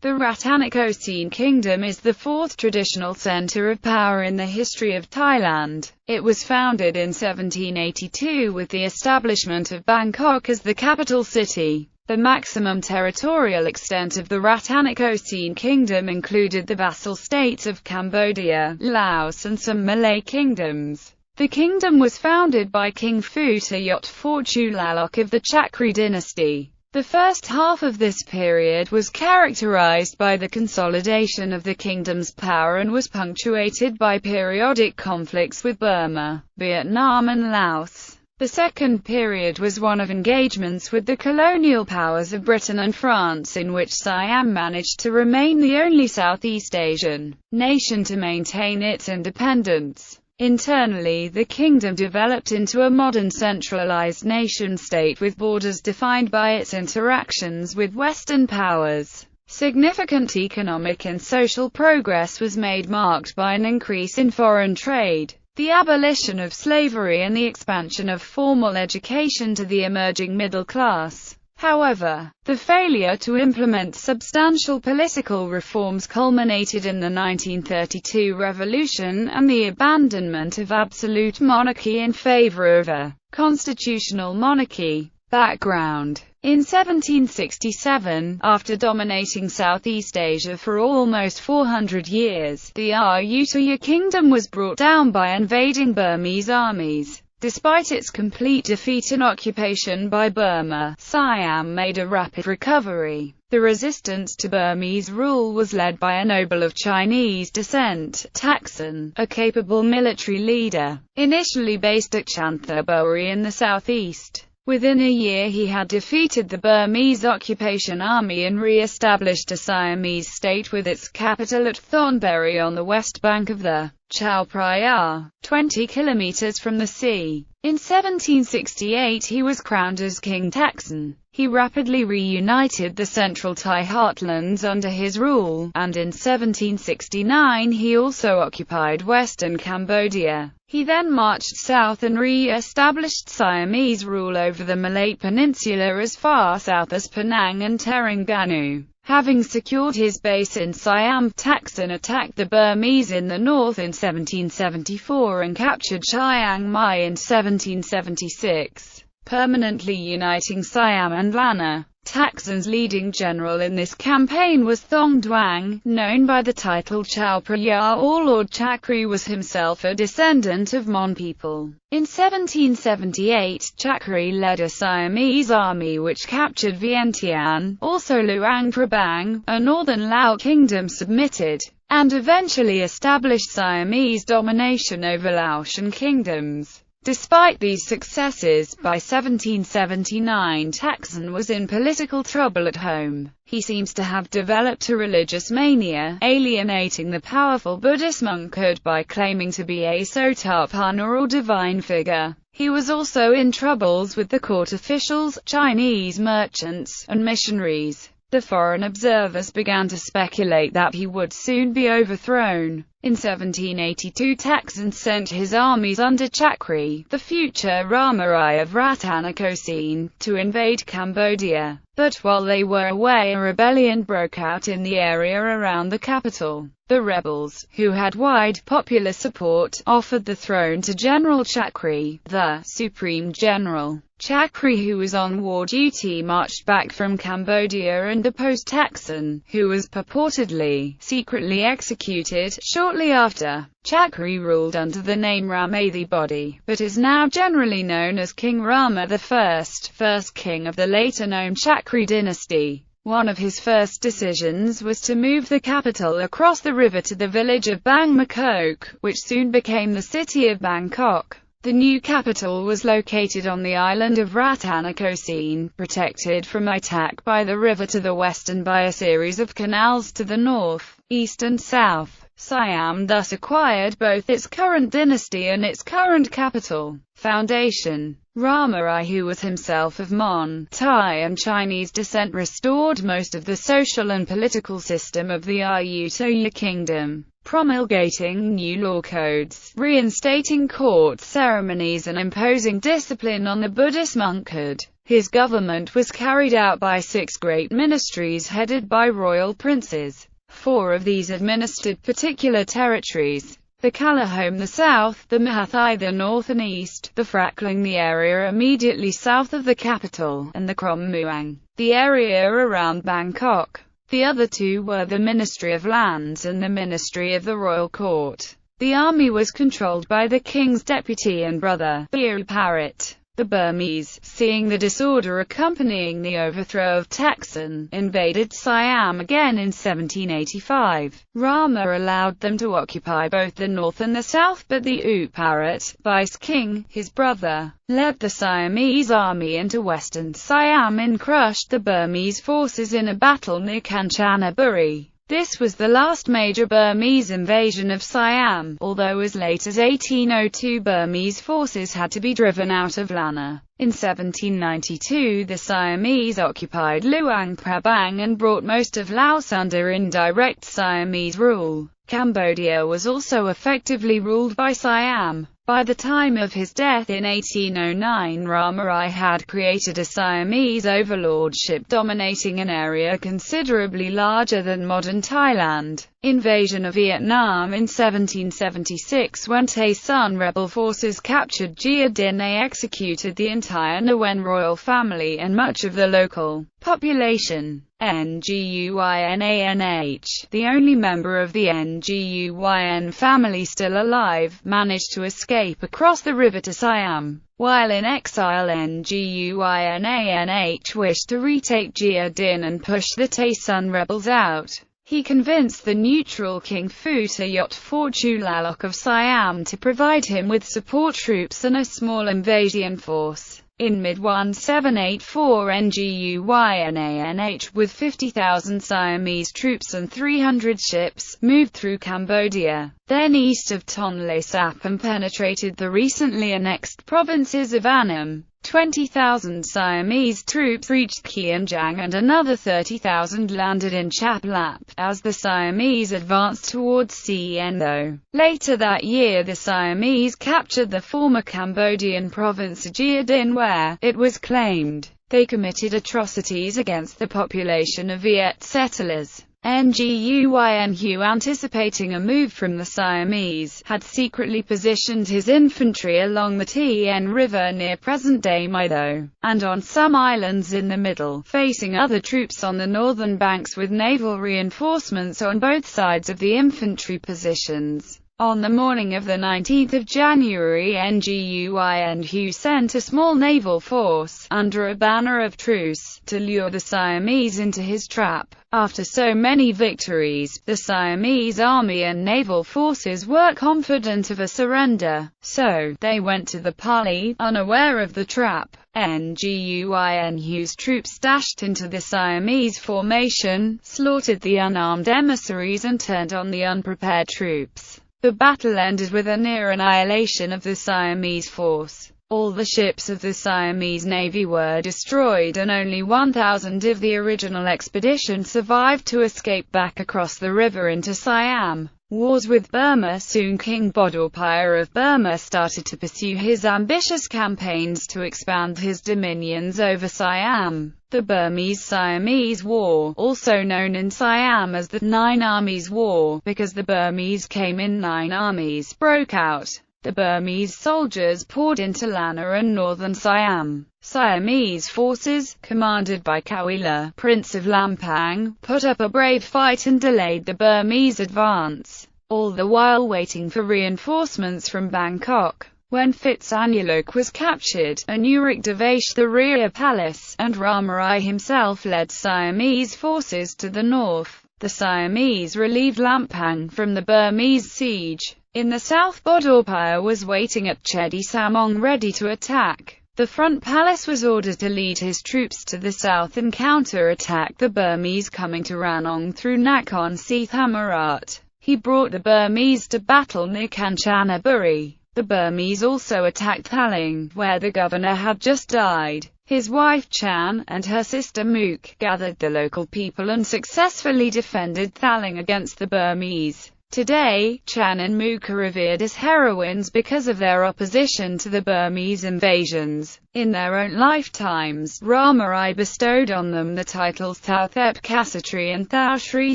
The Rattanakosin Kingdom is the fourth traditional center of power in the history of Thailand. It was founded in 1782 with the establishment of Bangkok as the capital city. The maximum territorial extent of the Rattanakosin Kingdom included the vassal states of Cambodia, Laos and some Malay kingdoms. The kingdom was founded by King Phutayot Phorchulalok of the Chakri dynasty. The first half of this period was characterized by the consolidation of the kingdom's power and was punctuated by periodic conflicts with Burma, Vietnam and Laos. The second period was one of engagements with the colonial powers of Britain and France, in which Siam managed to remain the only Southeast Asian nation to maintain its independence. Internally, the kingdom developed into a modern centralized nation-state with borders defined by its interactions with Western powers. Significant economic and social progress was made, marked by an increase in foreign trade, the abolition of slavery and the expansion of formal education to the emerging middle class. However, the failure to implement substantial political reforms culminated in the 1932 revolution and the abandonment of absolute monarchy in favor of a constitutional monarchy. Background: in 1767, after dominating Southeast Asia for almost 400 years, the Ayutthaya kingdom was brought down by invading Burmese armies. Despite its complete defeat and occupation by Burma, Siam made a rapid recovery. The resistance to Burmese rule was led by a noble of Chinese descent, Taksin, a capable military leader, initially based at Chanthaburi in the southeast. Within a year he had defeated the Burmese occupation army and re-established a Siamese state with its capital at Thornbury on the west bank of the Chao Phraya, 20 kilometers from the sea. In 1768 he was crowned as King Taksin. He rapidly reunited the central Thai heartlands under his rule, and in 1769 he also occupied western Cambodia. He then marched south and re-established Siamese rule over the Malay Peninsula as far south as Penang and Terengganu. Having secured his base in Siam, Taksin attacked the Burmese in the north in 1774 and captured Chiang Mai in 1776, permanently uniting Siam and Lanna. Taksin's leading general in this campaign was Thong Duang, known by the title Chao Phraya or Lord Chakri, was himself a descendant of Mon people. In 1778, Chakri led a Siamese army which captured Vientiane. Also Luang Prabang, a northern Lao kingdom, submitted, and eventually established Siamese domination over Laotian kingdoms. Despite these successes, by 1779 Taksin was in political trouble at home. He seems to have developed a religious mania, alienating the powerful Buddhist monkhood by claiming to be a Sotapanna or divine figure. He was also in troubles with the court officials, Chinese merchants, and missionaries. The foreign observers began to speculate that he would soon be overthrown. In 1782 Taksin sent his armies under Chakri, the future Ramarai of Rattanakosin, to invade Cambodia. But while they were away, a rebellion broke out in the area around the capital. The rebels, who had wide popular support, offered the throne to General Chakri, the Supreme General. Chakri, who was on war duty, marched back from Cambodia and deposed Taksin, who was purportedly secretly executed. Shortly after, Chakri ruled under the name Ramadhibodi, but is now generally known as King Rama I, first king of the later-known Chakri dynasty. One of his first decisions was to move the capital across the river to the village of Bangkok, which soon became the city of Bangkok. The new capital was located on the island of Rattanakosin, protected from attack by the river to the west and by a series of canals to the north, east and south. Siam thus acquired both its current dynasty and its current capital. Foundation: Ramarai, who was himself of Mon, Thai and Chinese descent, restored most of the social and political system of the Ayutthaya kingdom, promulgating new law codes, reinstating court ceremonies and imposing discipline on the Buddhist monkhood. His government was carried out by 6 great ministries headed by royal princes. 4 of these administered particular territories: the Kalahome the south, the Mahathai the north and east, the Phrackling the area immediately south of the capital, and the Krom Muang, the area around Bangkok. The other 2 were the Ministry of Lands and the Ministry of the Royal Court. The army was controlled by the king's deputy and brother, Bir Parit. The Burmese, seeing the disorder accompanying the overthrow of Thaksin, invaded Siam again in 1785. Rama allowed them to occupy both the north and the south, but the Uparit, vice-king, his brother, led the Siamese army into western Siam and crushed the Burmese forces in a battle near Kanchanaburi. This was the last major Burmese invasion of Siam, although as late as 1802 Burmese forces had to be driven out of Lanna. In 1792 the Siamese occupied Luang Prabang and brought most of Laos under indirect Siamese rule. Cambodia was also effectively ruled by Siam. By the time of his death in 1809, Rama I had created a Siamese overlordship dominating an area considerably larger than modern Thailand. Invasion of Vietnam in 1776. When Tay Son rebel forces captured Gia Dinh, they executed the entire Nguyen royal family and much of the local population. Nguyunh, the only member of the Nguyunh family still alive, managed to escape across the river to Siam. While in exile, Nguyunh wished to retake Gia Dinh and push the Tay Son rebels out. He convinced the neutral King Phutayot Phorchulalok of Siam to provide him with support troops and a small invasion force. In mid-1784 Nguyunh, with 50,000 Siamese troops and 300 ships, moved through Cambodia, then east of Tonle Sap, and penetrated the recently annexed provinces of Annam. 20,000 Siamese troops reached Kianjang and another 30,000 landed in Chap Lap, as the Siamese advanced towards Xiengyod. Later that year the Siamese captured the former Cambodian province Gia Dinh, where, it was claimed, they committed atrocities against the population of Viet settlers. Nguyunh, anticipating a move from the Siamese, had secretly positioned his infantry along the Tien River near present-day Maido, and on some islands in the middle, facing other troops on the northern banks with naval reinforcements on both sides of the infantry positions. On the morning of the 19th of January, Nguyunh sent a small naval force, under a banner of truce, to lure the Siamese into his trap. After so many victories, the Siamese army and naval forces were confident of a surrender, so they went to the parley, unaware of the trap. Nguyugh's troops dashed into the Siamese formation, slaughtered the unarmed emissaries and turned on the unprepared troops. The battle ended with a near annihilation of the Siamese force. All the ships of the Siamese navy were destroyed and only 1,000 of the original expedition survived to escape back across the river into Siam. Wars with Burma. Soon King Bodorpaya of Burma started to pursue his ambitious campaigns to expand his dominions over Siam. The Burmese Siamese War, also known in Siam as the Nine Armies War, because the Burmese came in 9 armies, broke out. The Burmese soldiers poured into Lanna and northern Siam. Siamese forces, commanded by Kawila, Prince of Lampang, put up a brave fight and delayed the Burmese advance, all the while waiting for reinforcements from Bangkok. When Phitsanulok was captured, Anurik devashed the rear palace, and Rama I himself led Siamese forces to the north. The Siamese relieved Lampang from the Burmese siege. In the south, Bodorpaya was waiting at Chedi Samong ready to attack. The front palace was ordered to lead his troops to the south and counter-attack the Burmese coming to Ranong through Nakhon Si Thammarat. He brought the Burmese to battle near Kanchanaburi. The Burmese also attacked Thaling, where the governor had just died. His wife Chan, and her sister Mook, gathered the local people and successfully defended Thaling against the Burmese. Today, Chan and Mook are revered as heroines because of their opposition to the Burmese invasions. In their own lifetimes, Rama I bestowed on them the titles Thao Thep Kasatri and Thao Sri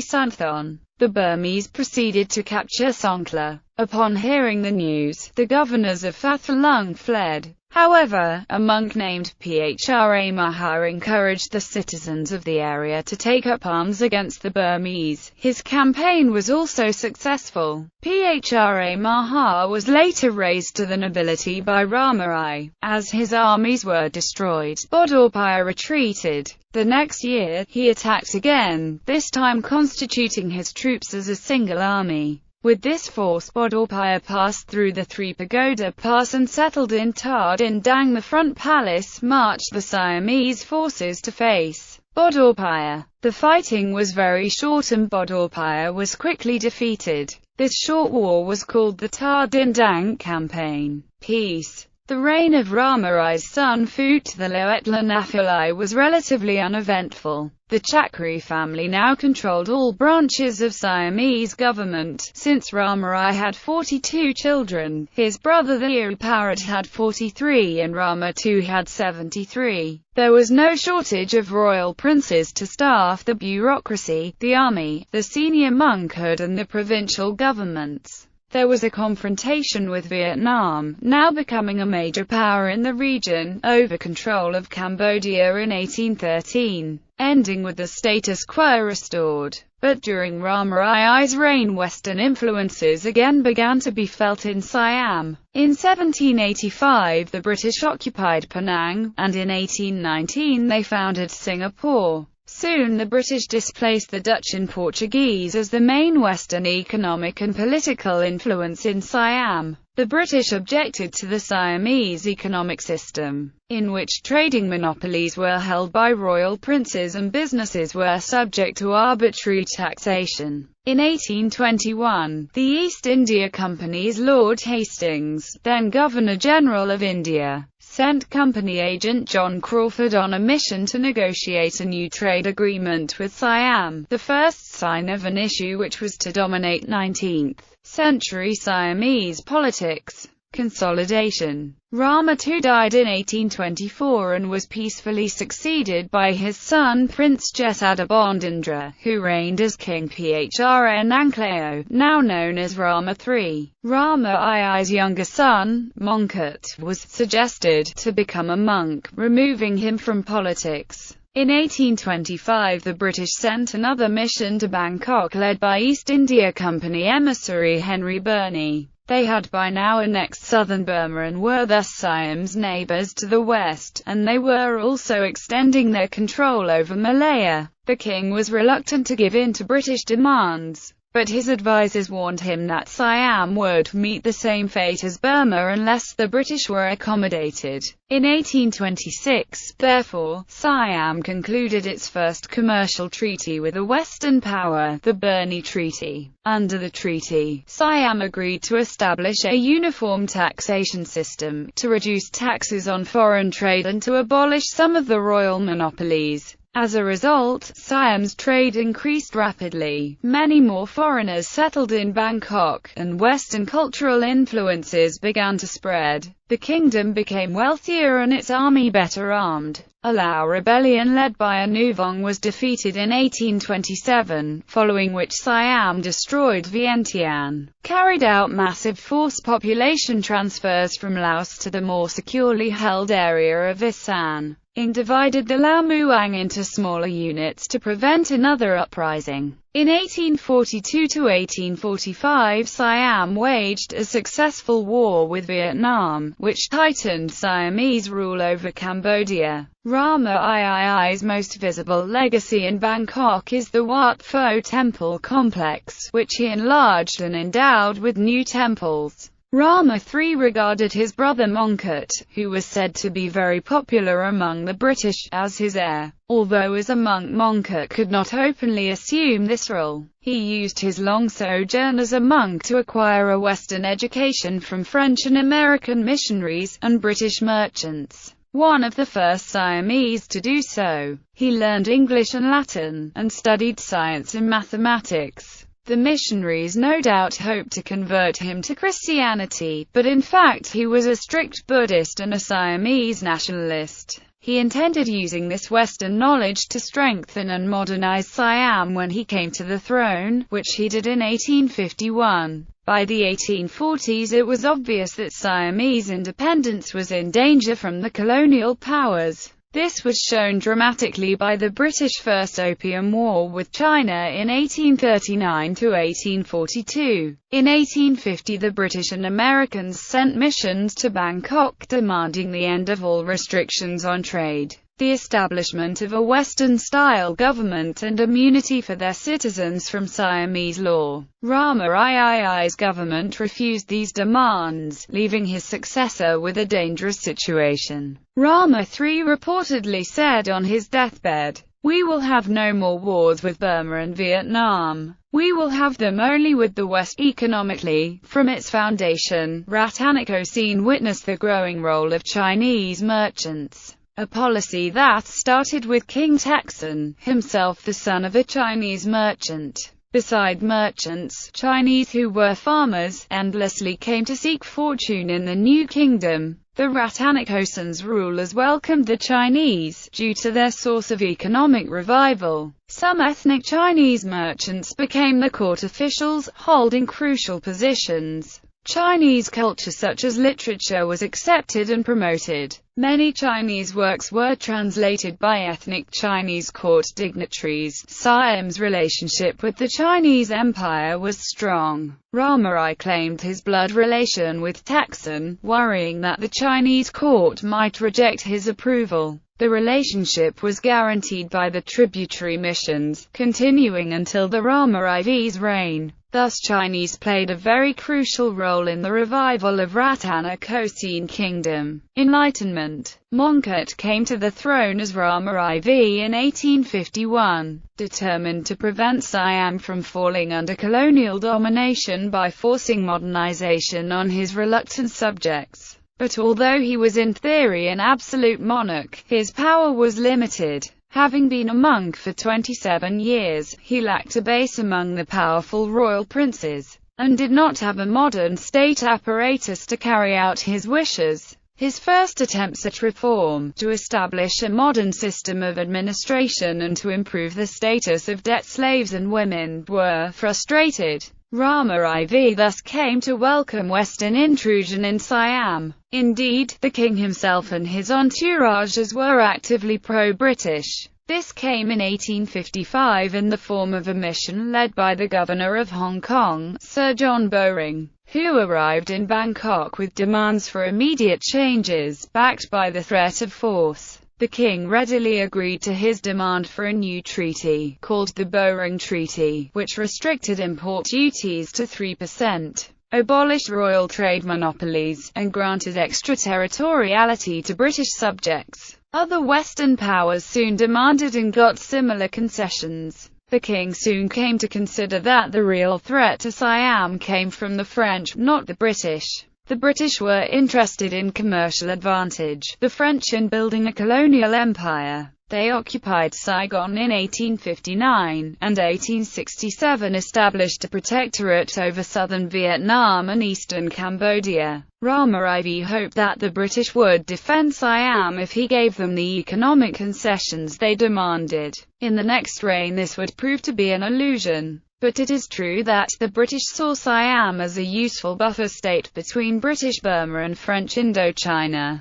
Santhon. The Burmese proceeded to capture Songkhla. Upon hearing the news, the governors of Phatthalung fled. However, a monk named Phra Maha encouraged the citizens of the area to take up arms against the Burmese. His campaign was also successful. Phra Maha was later raised to the nobility by Rama I. As his armies were destroyed, Bodorpaya retreated. The next year, he attacked again, this time constituting his troops as a single army. With this force, Bodorpaya passed through the Three Pagoda Pass and settled in Ta Dinh Dang. The front palace marched the Siamese forces to face Bodorpaya. The fighting was very short and Bodorpaya was quickly defeated. This short war was called the Ta Dinh Dang Campaign. Peace. The reign of Rama I's son Phuthalawetlanaphalai was relatively uneventful. The Chakri family now controlled all branches of Siamese government. Since Rama I had 42 children, his brother the Iruparat had 43 and Rama II had 73. There was no shortage of royal princes to staff the bureaucracy, the army, the senior monkhood and the provincial governments. There was a confrontation with Vietnam, now becoming a major power in the region, over control of Cambodia in 1813, ending with the status quo restored. But during Rama I's reign, Western influences again began to be felt in Siam. In 1785 the British occupied Penang, and in 1819 they founded Singapore. Soon the British displaced the Dutch and Portuguese as the main Western economic and political influence in Siam. The British objected to the Siamese economic system, in which trading monopolies were held by royal princes and businesses were subject to arbitrary taxation. In 1821, the East India Company's Lord Hastings, then Governor-General of India, sent company agent John Crawford on a mission to negotiate a new trade agreement with Siam, the first sign of an issue which was to dominate 19th-century Siamese politics. Consolidation. Rama II died in 1824 and was peacefully succeeded by his son Prince Jesadabondindra, who reigned as King Phra Nangkleo, now known as Rama III. Rama I's younger son, Mongkut, was suggested to become a monk, removing him from politics. In 1825 the British sent another mission to Bangkok led by East India Company emissary Henry Burney. They had by now annexed southern Burma and were thus Siam's neighbours to the west, and they were also extending their control over Malaya. The king was reluctant to give in to British demands, but his advisers warned him that Siam would meet the same fate as Burma unless the British were accommodated. In 1826, therefore, Siam concluded its first commercial treaty with a Western power, the Burmese Treaty. Under the treaty, Siam agreed to establish a uniform taxation system, to reduce taxes on foreign trade and to abolish some of the royal monopolies. As a result, Siam's trade increased rapidly, many more foreigners settled in Bangkok, and Western cultural influences began to spread. The kingdom became wealthier and its army better armed. A Lao rebellion led by Anuvong was defeated in 1827, following which Siam destroyed Vientiane, carried out massive forced population transfers from Laos to the more securely held area of Isan, and divided the Lao Muang into smaller units to prevent another uprising. In 1842–1845 Siam waged a successful war with Vietnam, which tightened Siamese rule over Cambodia. Rama II's most visible legacy in Bangkok is the Wat Pho temple complex, which he enlarged and endowed with new temples. Rama III regarded his brother Mongkut, who was said to be very popular among the British, as his heir. Although as a monk Mongkut could not openly assume this role, he used his long sojourn as a monk to acquire a Western education from French and American missionaries, and British merchants. One of the first Siamese to do so, he learned English and Latin, and studied science and mathematics. The missionaries no doubt hoped to convert him to Christianity, but in fact he was a strict Buddhist and a Siamese nationalist. He intended using this Western knowledge to strengthen and modernize Siam when he came to the throne, which he did in 1851. By the 1840s it was obvious that Siamese independence was in danger from the colonial powers. This was shown dramatically by the British First Opium War with China in 1839 to 1842. In 1850 the British and Americans sent missions to Bangkok demanding the end of all restrictions on trade, the establishment of a Western-style government and immunity for their citizens from Siamese law. Rama III's government refused these demands, leaving his successor with a dangerous situation. Rama III reportedly said on his deathbed, "We will have no more wars with Burma and Vietnam. We will have them only with the West." Economically, from its foundation, Rattanakosin witnessed the growing role of Chinese merchants. A policy that started with King Taksin, himself the son of a Chinese merchant. Beside merchants, Chinese who were farmers, endlessly came to seek fortune in the new kingdom. The Rattanakosins' rulers welcomed the Chinese, due to their source of economic revival. Some ethnic Chinese merchants became the court officials, holding crucial positions. Chinese culture such as literature was accepted and promoted. Many Chinese works were translated by ethnic Chinese court dignitaries. Siam's relationship with the Chinese Empire was strong. Rama I claimed his blood relation with Taksin, worrying that the Chinese court might reject his approval. The relationship was guaranteed by the tributary missions, continuing until the Rama IV's reign. Thus Chinese played a very crucial role in the revival of Rattanakosin Kingdom. Enlightenment. Mongkut came to the throne as Rama IV in 1851, determined to prevent Siam from falling under colonial domination by forcing modernization on his reluctant subjects. But although he was in theory an absolute monarch, his power was limited. Having been a monk for 27 years, he lacked a base among the powerful royal princes, and did not have a modern state apparatus to carry out his wishes. His first attempts at reform, to establish a modern system of administration and to improve the status of debt slaves and women, were frustrated. Rama IV thus came to welcome Western intrusion in Siam. Indeed, the king himself and his entourages were actively pro-British. This came in 1855 in the form of a mission led by the governor of Hong Kong, Sir John Bowring, who arrived in Bangkok with demands for immediate changes, backed by the threat of force. The king readily agreed to his demand for a new treaty, called the Barong Treaty, which restricted import duties to 3%, abolished royal trade monopolies, and granted extraterritoriality to British subjects. Other Western powers soon demanded and got similar concessions. The king soon came to consider that the real threat to Siam came from the French, not the British. The British were interested in commercial advantage, the French in building a colonial empire. They occupied Saigon in 1859, and 1867 established a protectorate over southern Vietnam and eastern Cambodia. Rama IV hoped that the British would defend Siam if he gave them the economic concessions they demanded. In the next reign this would prove to be an illusion. But it is true that the British saw Siam as a useful buffer state between British Burma and French Indochina.